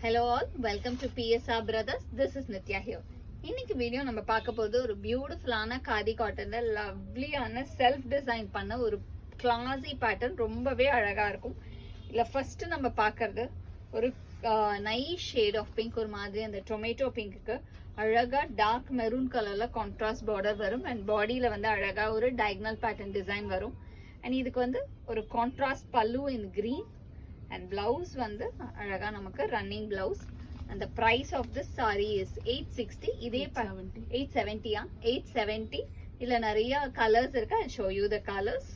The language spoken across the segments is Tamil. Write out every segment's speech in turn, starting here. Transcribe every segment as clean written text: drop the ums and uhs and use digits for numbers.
Hello all, welcome to PSR Brothers. This is Nitya here. இன்னைக்கு வீடியோ நம்ம பார்க்க போது ஒரு பியூட்டிஃபுல்லான காதி காட்டன்ல லவ்லியான செல்ஃப் டிசைன் பண்ண ஒரு கிளாசி பேட்டர்ன், ரொம்பவே அழகா இருக்கும். இல்ல ஃபர்ஸ்ட் நம்ம பார்க்கிறது ஒரு நைஸ் ஷேட் ஆஃப் பிங்க், ஒரு மாதிரி அந்த டொமேட்டோ பிங்க்கு அழகா டார்க் மெரூன் கலர்ல கான்ட்ராஸ்ட் பார்டர் வரும். அண்ட் பாடியில வந்து அழகா ஒரு டயகனல் பேட்டர்ன் டிசைன் வரும். அண்ட் இதுக்கு வந்து ஒரு கான்ட்ராஸ்ட் பல்லு இன் கிரீன் and blouse வந்து அழகா நமக்கு running blouse. and the price of this saree is 860. இதே 870 870. இல்ல நிறைய கலர்ஸ் இருக்கு. I'll show you the colors.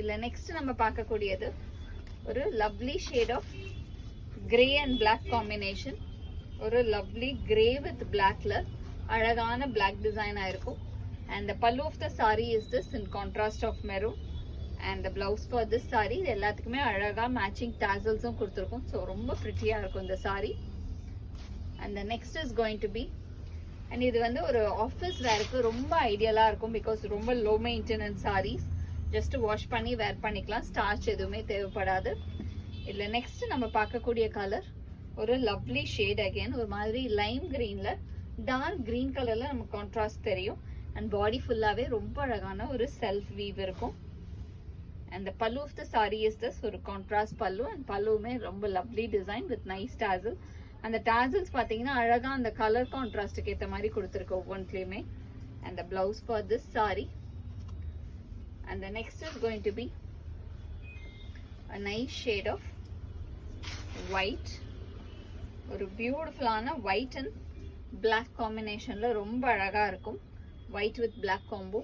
இல்ல நெக்ஸ்ட் நம்ம பார்க்க கூடியது ஒரு lovely shade of grey and black combination. ஒரு lovely grey with blackல அழகான black design ஆயிருக்கும். and the pallu of the saree is this in contrast of maroon. and the blouse for this saree இது எல்லாத்துக்குமே அழகா மேட்சிங் டாசல்ஸும் கொடுத்துருக்கும். ஸோ ரொம்ப ப்ரிட்டியா இருக்கும் இந்த saree. and the next is going to be, and இது வந்து ஒரு ஆஃபீஸ் வேருக்கு ரொம்ப ஐடியலா இருக்கும். பிகாஸ் ரொம்ப low maintenance sarees, just wash பண்ணி வேர் பண்ணிக்கலாம், ஸ்டார்ச் எதுவுமே தேவைப்படாது. இல்லை நெக்ஸ்ட் நம்ம பார்க்கக்கூடிய கலர் ஒரு லவ்லி ஷேட். அகேன் ஒரு மாதிரி லைம் கிரீன்ல டார்க் கிரீன் கலர்ல நமக்கு கான்ட்ராஸ்ட் தெரியும். அண்ட் பாடி ஃபுல்லாவே ரொம்ப அழகான ஒரு செல்ஃப் வீவ் இருக்கும். and the pallu of the saree is this ஒரு contrast pallu. and palluமே ரொம்ப lovely design with nice tassel. and the tassels பாத்தீங்கன்னா அழகா அந்த கலர் கான்ட்ராஸ்ட்க்கு ஏத்த மாதிரி கொடுத்திருக்கு ஒவ்வொன்றிலுமே. and the blouse for this saree. and the next is going to be a nice shade of white. ஒரு பியூட்டிஃபுல்லான white and black combinationல ரொம்ப அழகா இருக்கும். white with black combo.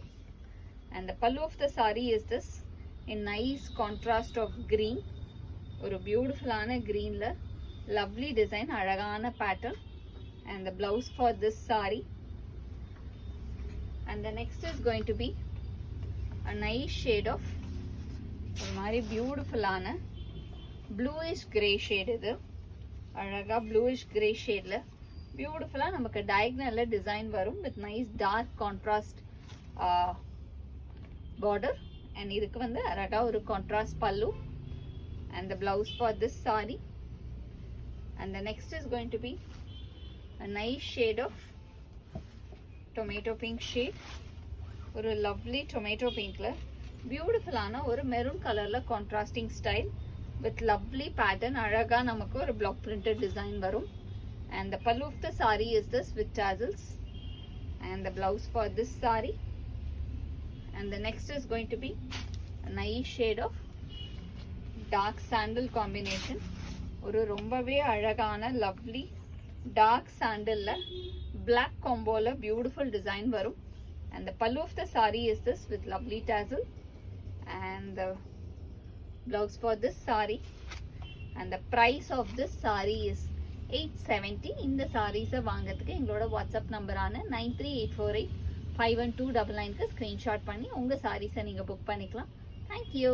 and the pallu of the saree is this in nice contrast of green. ஒரு பியூட்டிஃபுல்லான greenல lovely design, அழகான pattern. and the blouse for this saree. and the next is going to be a nice shade of ஒரு மாதிரி பியூட்டிஃபுல்லான bluish gray shade. இது அழகா bluish gray shadeல பியூட்டிஃபுல்லா நமக்கு diagonal design வரும் with nice dark contrast border. and இதுக்கு வந்து அழகா ஒரு கான்ட்ராஸ்ட் பல்லு. and the blouse for this saree. and the next is going to be a nice shade of tomato pink shade. ஒரு lovely tomato pinkல பியூட்டிஃபுல்லான ஒரு மெரூன் கலர்ல contrasting style with lovely pattern. அழகா நமக்கு ஒரு block printed design வரும். and the pallu of the saree is this with tassels. and the blouse for this saree. and the next is going to be a nice shade of dark sandal combination. ஒரு ரொம்பவே அழகான lovely dark sandalல black comboல beautiful design வரும். and the pallu of the saree is this with lovely tassel. and the blouse for this saree. and the price of this saree is 870. இந்த sarees வாங்கிறதுக்கு எங்களோட வாட்ஸ்அப் நம்பரான 9384851299க்கு ஸ்கிரீன்ஷாட் பண்ணி உங்க sarees நீங்க புக் பண்ணிக்கலாம். Thank you.